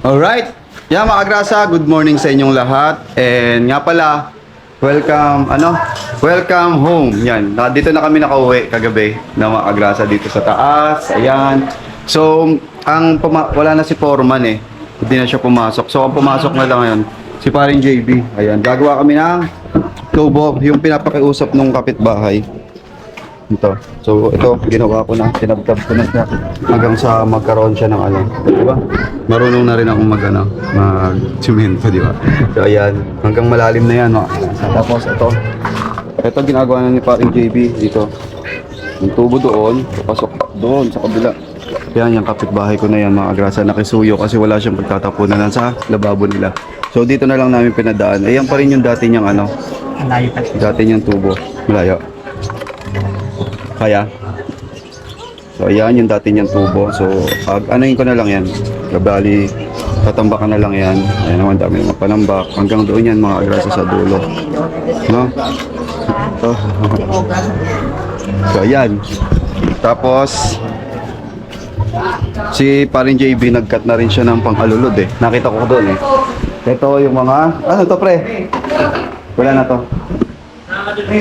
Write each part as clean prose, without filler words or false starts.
Alright. Yeah, mga Agrasa, good morning sa inyong lahat. And nga pala, welcome home. Yan, dito na kami nakauwi kagabi na mga Agrasa dito sa taas. Ayan. So, wala na si Foreman eh. Hindi na siya pumasok. So, ang pumasok na lang ngayon, si paring JB. Ayan, gagawa kami ng tubo, yung pinapakiusap nung kapitbahay. Ito. So, ito, ginawa ko na. Tinabtab ko na siya hanggang sa magkaroon siya ng ano. Di ba? Marunong na rin akong mag-simento, di ba? So, ayan. Hanggang malalim na yan. No? Tapos, ito ginagawa na ni paring JB dito. Yung tubo doon, papasok doon sa kabila. Yan, yung kapitbahay ko na yan, mga Agrasa. Nakisuyo kasi wala siyang pagtatapunan sa lababo nila. So, dito na lang namin pinadaan. Ayan pa rin yung dati niyang ano. Dati niyang tubo. Malayo. Kaya. So, ayan yung dati niyang tubo. So, anuhin ko na lang yan. Kabali, tatambakan na lang yan. Ayan naman, dami naman panambak. Hanggang doon yan, mga Agrasa sa dulo. No? Ito. So, ayan. Tapos, si paring JB, nag-cut na rin siya ng pang-alulod eh. Nakita ko doon eh. Ito yung mga, ano to pre? Wala na to.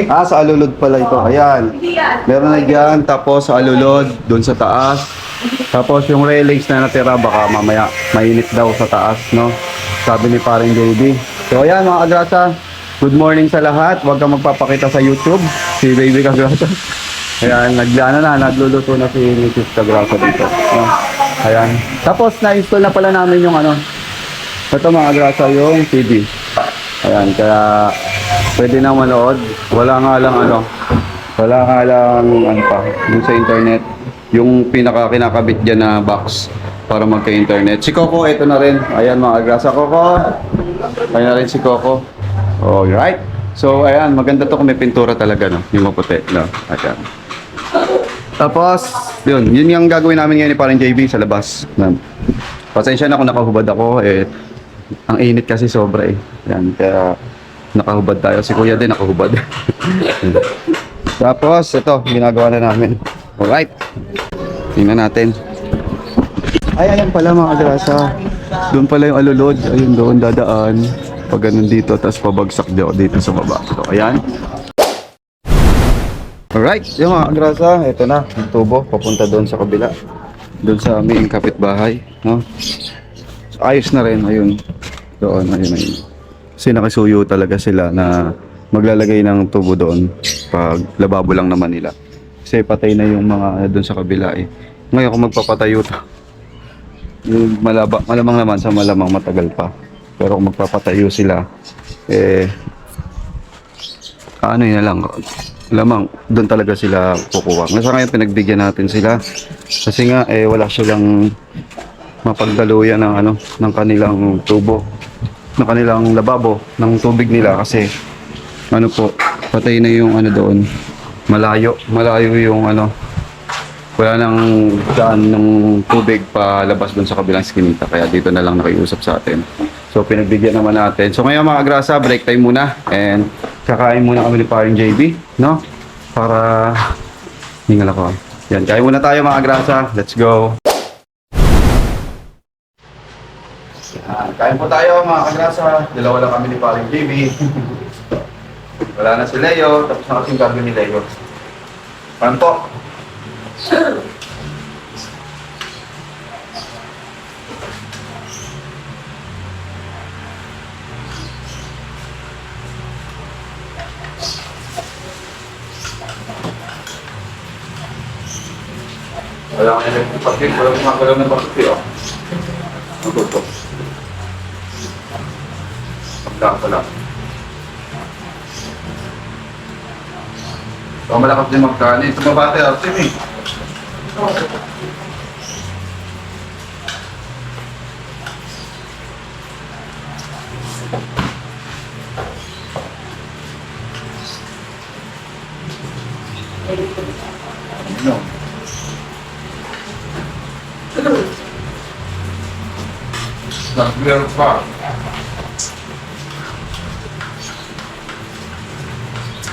Sa alulod pala ito. Ayan. Meron na dyan. Tapos sa alulod, dun sa taas. Tapos yung railings na natira, baka mamaya mainit daw sa taas, no? Sabi ni paring JB. So ayan mga Agrasa, good morning sa lahat. Huwag kang magpapakita sa YouTube. Si Baby Kagrasa. Ayan, nagluluto na si Mrs. Kagrasa dito. No? Ayan. Tapos na-install na pala namin yung ano. Ito mga Agrasa, yung TV. Ayan, kaya pwede na manood. Wala nga lang ano pa, yung sa internet. Yung kinakabit dyan na box para magka-internet. Si Coco, ito na rin. Ayan mga Agrasa, Coco. Ayan na rin si Coco. Alright. So, ayan, maganda to kung may pintura talaga, no? Yung maputi, no? Ayan. Tapos, yun yung gagawin namin ngayon ni parang JB sa labas. Pasensya na kung nakahubad ako, eh. Ang init kasi sobra eh. Yan, kaya nakahubad tayo. Si Kuya din nakahubad. Tapos, ito, ginagawa na namin. Alright. Tingnan natin. Ayan pala mga Agrasa. Doon pala yung alulod. Ayun doon, dadaan. Pag ganun dito, tapos pabagsak dito sa baba. So, ayan. Alright, yung mga Agrasa, ito na, yung tubo, papunta doon sa kabila. Doon sa aming kapitbahay, no? So, ayos na rin, ayun. Doon, ayun. Kasi nakisuyo talaga sila na maglalagay ng tubo doon pag lababo lang naman nila. Kasi patay na yung mga doon sa kabila eh. Ngayon kung magpapatayo to, yung malamang naman sa malamang matagal pa. Pero kung magpapatayo sila, eh, ano yun na lang, lamang doon talaga sila kukuha. Nasa ngayon pinagbigyan natin sila kasi nga eh wala silang mapagdaluyan ng kanilang tubo, ng kanilang lababo, ng tubig nila kasi patay na yung doon. Malayo yung wala nang daan ng tubig pa labas doon sa kabilang skinita, kaya dito na lang nakiusap sa atin. So pinagbigyan naman natin. So ngayon mga Agrasa, break time muna and kakain muna kami ni paring JB, no? Para hingal ako. Yan, kain muna tayo mga Agrasa. Let's go. Yan, kain po tayo mga Agrasa. Dalawa lang kami ni paring JB. Wala na si Leo, tapos na kasing gagawin ni Leo. Paano po? Wala ka na nagpapakit, wala kumagalaw na bakit oh. Ano to? Pagdaan pala. So, malakas din magkanin. Tumabate Artem eh. No. Nag-clear pa.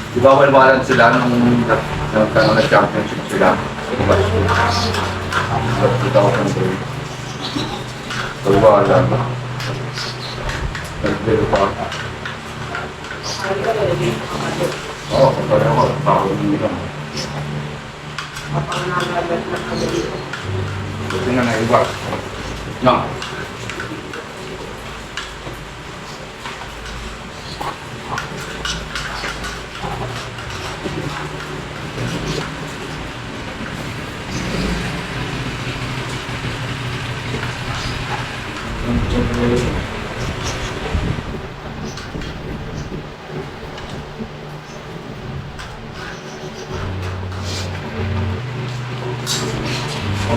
Di ba walwalan sila nung nag-championship sila? 2003. Wala na. Nagdilo pa. Oo, kapag ako, bako nila. Buti nga na iba. No.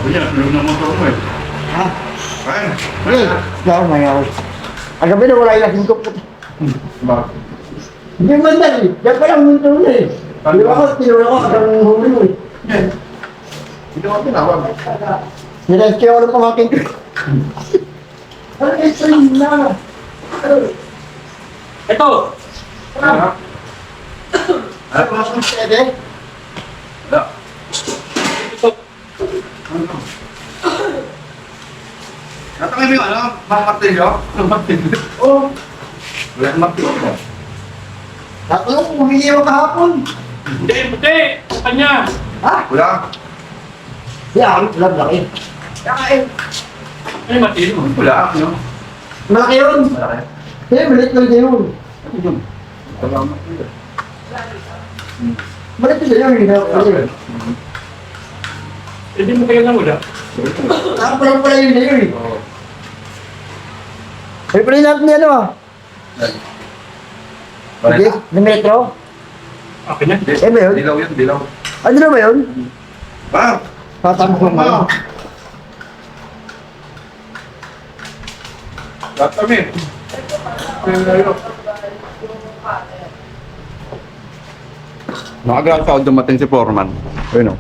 Sabi niya, meron na motor mo eh. Ha? Kain. Ako may ako. Ang gabi na wala yung lasing ko. Bakit? Hindi man dali. Diyan pa lang mundo na eh. Di ba ako, tinula ko ang huli mo eh. Hindi ako tinawag. Nirescue ako ng pamakin ko. Ano yung stream na? Ito! Ano? Ano ba ang pwede? Wala. Ito! Ano? Natangin mo yung ano? Mga martilyo? Ano martilyo? Oo. Wala yung martilyo. Tatlong humingi ako kahapon. Hindi! Puti! Sa kanya! Ha? Wala. Yan, laki. Kakain. Ano yung matino? Wala. Ano? Malaki yun. Malaki. Kaya malit lang yun. Ano yun? Wala ang martilyo. Malit lang yun. Hindi na. Hindi mo kayo lang wala. Nakapalang pala yun na yun eh. Oo. Ay pala natin yan ah. Hindi, na metro. Akin na. Eh ba yun? Dilaw yun, dilaw. Ano na ba yun? Ba? Tatama ko mo. Lahat kami. Nakagaan pa dumating si Foreman. Ayun o.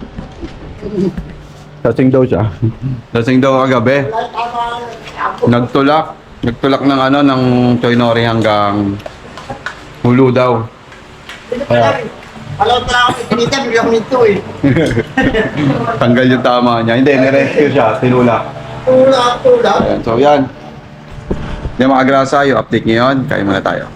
Lasing daw siya. Lasing daw kagabi. Nagtulak. Nagtulak ng ano, ng Choy Nori hanggang Hulu daw. Alam ko lang ako itinita, bigyan ako nito eh. Tanggal yung tama niya. Hindi, nirescue siya. Tinulak. Tulak. Ayan, so yan. Hindi mga grasa, yung update ngayon. Kain muna tayo.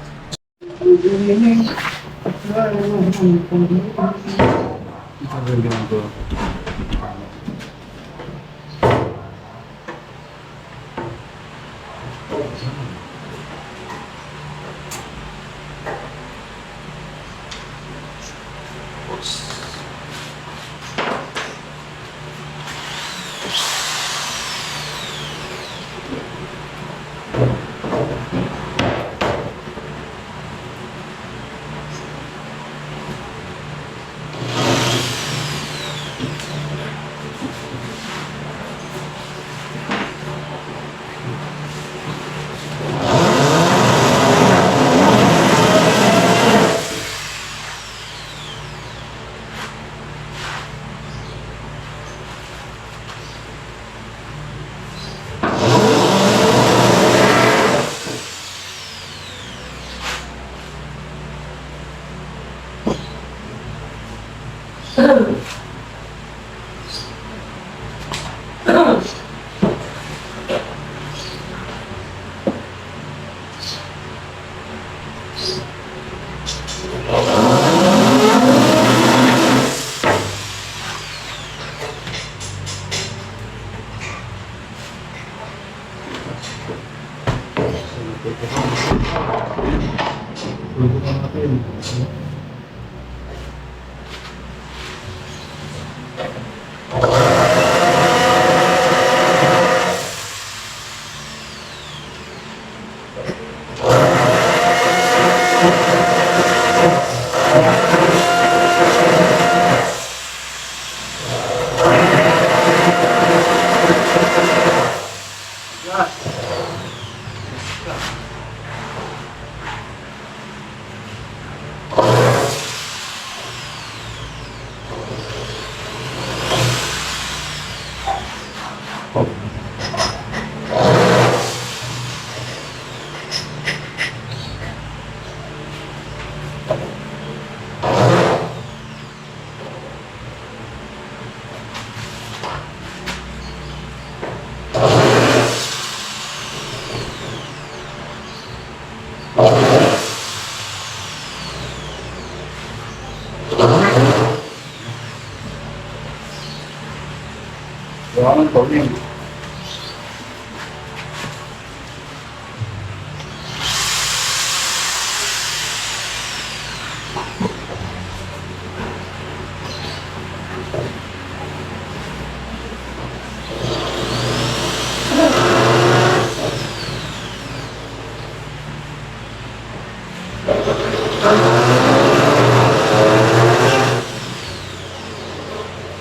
Kailangan to yun.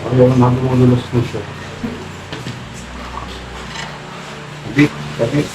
Ayaw na magulos na siya. Sabi.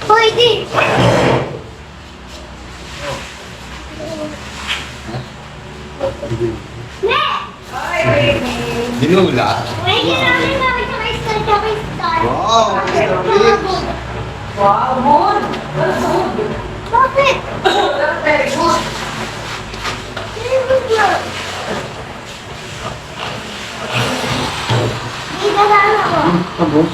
Pwede. Ne! Dinula. Pwede namin bakit naka-start naka-start. Wow! Wow, good. Bakit? Very good. Dito lang ako. Tapos?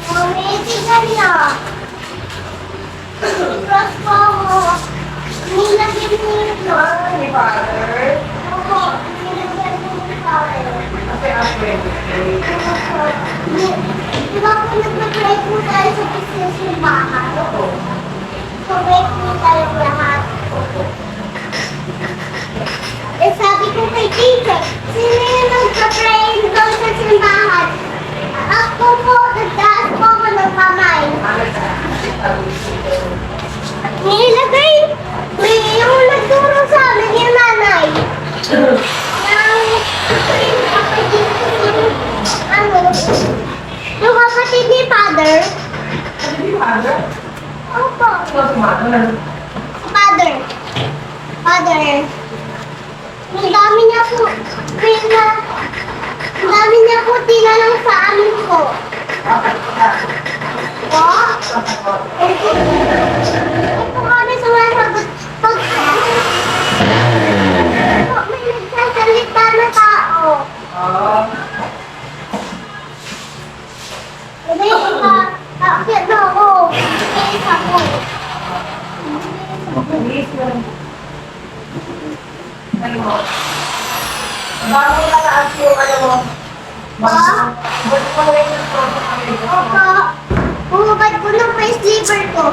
Umitigan na. Cross po ako. Nilagyan mo ito. Ni Father. Opo, nilagyan mo ito. Kasi ako Di ba kung nagpa-break mo tayo sa business yung bahay? So, break mo tayo lahat. Eh, sabi ko kay teacher, sino yung nagpa-pray doon sa simbahan? Ako po, nagtaas po ako ng kamay. Nilagay, may yung nagturo sa amin yung nanay. Yung kapatid ni Father. Ni Father? Opo. Ikaw si Mother. Father. Father. Ang dami niya po. Ang dami niya po tinanong sa amin po. Po? Ito kami sumasagot. Pag may nagsasalita na tao. May akit na ako. May isa po. Bago nataas yung ano mo. Pa? Ba't mo na yung nagpapos kami? Opo. Bumabad ko ng face sleeper ko.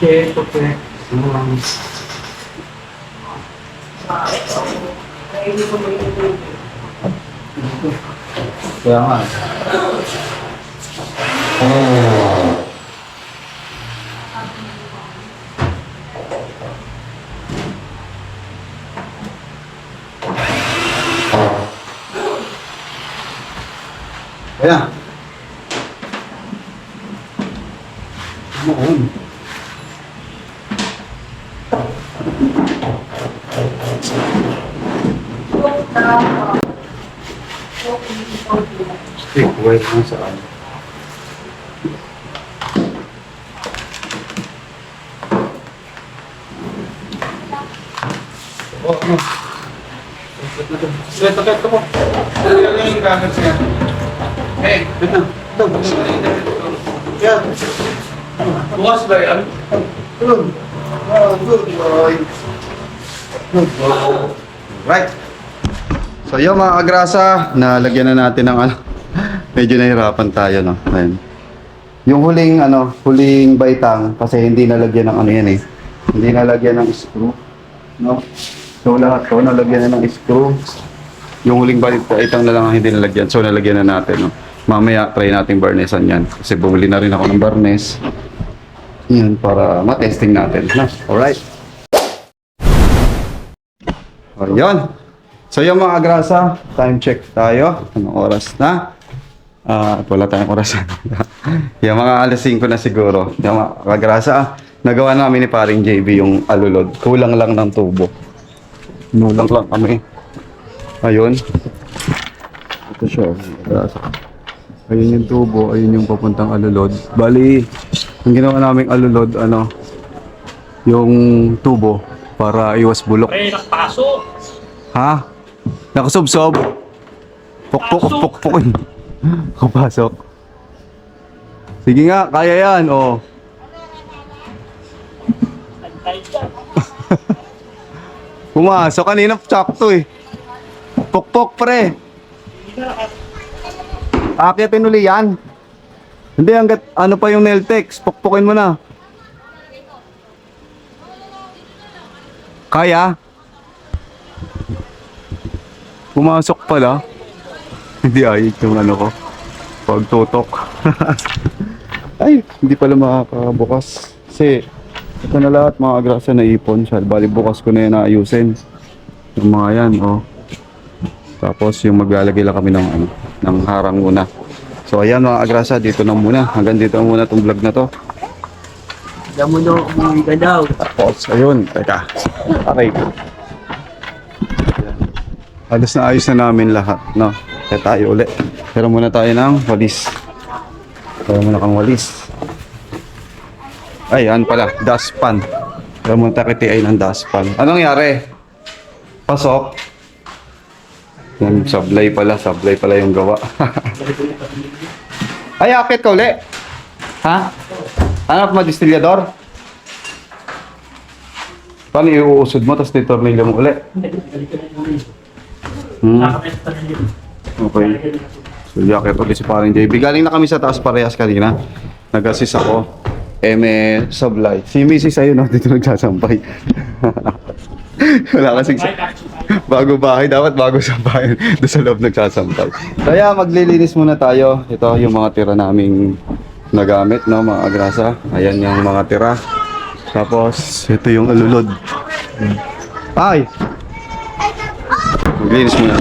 Okay, okay. Hindi ko may Kaya nga. Ayan. Noon. Stick, wait lang saan. Oh, ano? Ito mo. Ano yung gamit siya? Hey, ito. Yan. Bukas ba yan? Good. Oh, good boy. Good boy. Right. So yun mga agrasa, nalagyan na natin ng ano. Medyo nahirapan tayo, no? Ayan. Yung huling baitang, kasi hindi nalagyan ng ano yan eh. Hindi nalagyan ng screw. No? So lahat to, nalagyan na ng screw. Yung huling baitang na lang ang hindi nalagyan. So nalagyan na natin, no? Mamaya try natin barnesan yan. Kasi bumili na rin ako ng barnes. Yan, para matesting natin. No? Alright. O, yun. So yung mga agrasa, time check tayo. Anong oras na? Wala tayong oras. Yung mga alas 5 na siguro. Yung mga agrasa, nagawa namin ni paring JB yung alulod. Kulang lang ng tubo. Nulang lang kami. Ayun. Ito siya. Agrasa. Ayun yung tubo. Ayun yung papuntang alulod. Bali, ang ginawa naming alulod, yung tubo para iwas bulok. Pre, nakapasok. Ha? Nakasubsob. Pukpukin. Kapasok. Sige nga, kaya yan, oh. Pumasok kanina, sakto eh. Pukpok, pre. Akitin uli yan. Hindi, hanggat ano pa yung nail text, pukpukin mo na. Kaya? Pumasok pala. Hindi ayos yung ano ko. Pagtutok. Ay, hindi pala makakabukas. Kasi, ito na lahat mga agrasa na ipon siya. Bali bukas ko na yan naayusin. Yung mga yan, oh. Tapos yung maglalagay lang kami ng harang muna. So ayan mga agrasa, dito na muna. Hanggang dito na muna itong vlog na to. Alam mo na, umuwi ka daw. Tapos, ayun. Teka. Okay. Halos na ayos na namin lahat, no? Kaya tayo ulit. Pero muna tayo ng walis. Pero muna kang walis. Ay, yan pala. Dustpan. Pero muna tayo kitiay ng dustpan. Anong nangyari? Pasok. Yan, sablay pala. Sablay pala yung gawa. Ay, akit ka uli. Ha? Hanap mo distillador? Paano iuusod mo, tapos titornilyo mo uli? Okay. So, yakit ulit si paring JB. Galing na kami sa taas parehas kanina. Nag-assist ako. May sablay. Si Mrs. ayun, no? Dito nagsasampay. Wala kasing bago bahay. Dapat bago sa bahay. Doon sa loob nagsasampay. Kaya maglilinis muna tayo. Ito yung mga tira naming nagamit, no? Mga agrasa. Ayan yung mga tira. Tapos, ito yung alulod. Ay! Maglinis muna.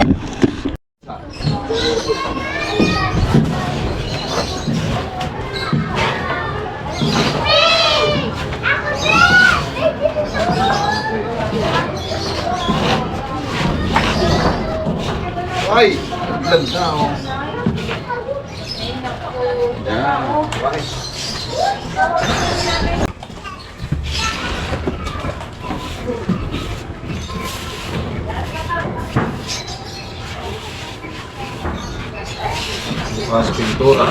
Ay! Ganda oh. Yan. Ay. Bukas pintura.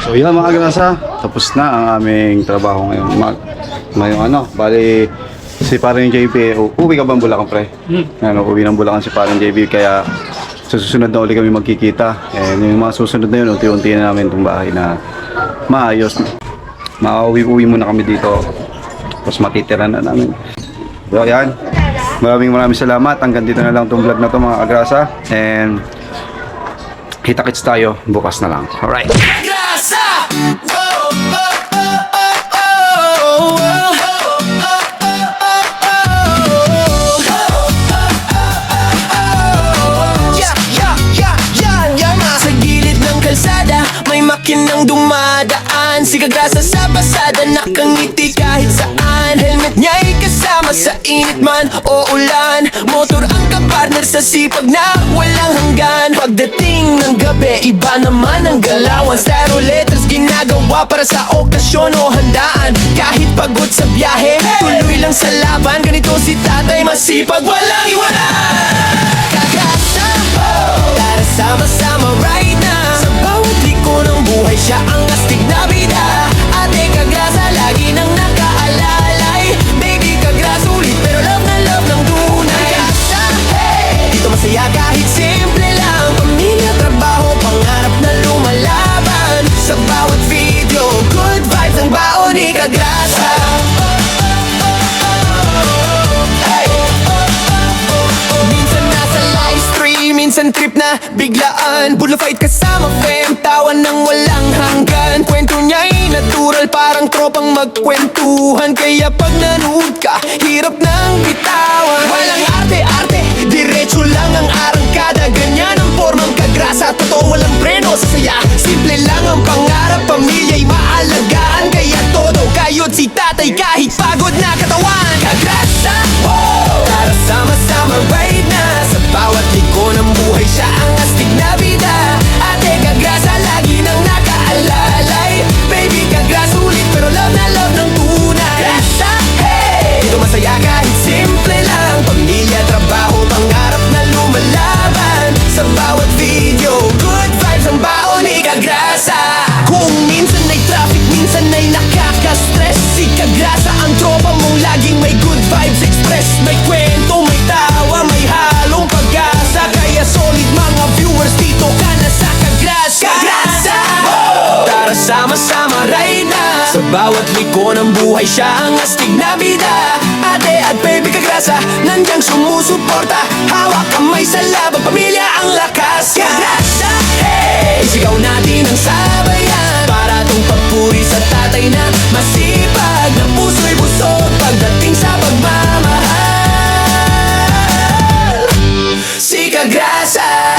So yun mga agrasa, tapos na ang aming trabaho ngayong bali si parang JB, uwi ka ba ng Bulacan, pre? Ano, uwi ng Bulacan si parang JB, kaya sa susunod na uli kami magkikita. And yung mga susunod na yun, unti-unti na namin itong bahay na maayos. Makauwi-uwi muna kami dito. Tapos matitira na namin. So, ayan. Maraming salamat. Hanggang dito na lang itong vlog na to mga Agrasa. And kita-kits tayo bukas na lang. Alright. Sa gilid ng kalsada, may makinang dumadaan. Si Kagrasa sa pasada, nakangiti kahit saan. Helmet niya'y kasama sa init man o ulan. Motor ang kapartner sa sipag na walang hanggan. Pagdating ng gabi, iba naman ang galawan. Styro letters ginagawa para sa okasyon o handaan. Kahit pagod sa biyahe, tuloy lang sa laban. Ganito si tatay, masipag, walang iwanan. Kagrasa, tara sama-sama right now. Sa bawat liko ng buhay, siya ang astig na bida. Ate Kagrasa, lagi nang nakaalalay. Baby Kagrasa, ulit pero love na love ng tunay. Kagrasa, hey! Dito masaya kahit simple lang. Pamilya, trabaho, pangarap na lumalaban. Sa bawat video, good vibes ang baon ni Kagrasa. Minsan nasa live stream, minsan trip na biglaan. Bulla fight kasama fam, tawan ng walang hanggan. Kwento niya'y natural, parang tropang magkwentuhan. Kaya pag nanood ka, hirap nang bitawan. Walang arte-arte, diretso lang ang arangkada. Ganyan ang formang Kagrasa, totoo walang preno sa saya. Simple lang ang pangarap, pamilya'y maalagaan. Kaya todo kayod si tatay kahit pagod na katawan. Kagrasa, tara sama-sama right na. Sa bawat liko ng buhay, siya ang astig na bida. Ate Kagrasa, lagi nang nakaalalay. Baby Kagrasa, ulit pero love na love ng tunay. Kagrasa, hey! Dito masaya kahit simple lang. Pamilya, trabaho, pangarap na lumalaban. Sa bawat video, good vibes ang baon ni Kagrasa. Kung minsan ay traffic, minsan ay nakaka-stress, si Kagrasa ang tropa mong laging may good vibes express. May kwento, may tawa, may halong pag-asa. Kaya solid mga viewers, dito ka na sa Kagrasa. Kagrasa! Tara sama-sama right na. Sa bawat liko ng buhay, siya ang astig na bida. Ate at baby Kagrasa, nandiyan sumusuporta. Hawak kamay sa laban, pamilya ang lakas. Kagrasa, hey! Isigaw natin ang sabayan. Para tong papuri sa tatay na masipag, na puso'y busog pagdating sa pagmamahal. Si Kagrasa.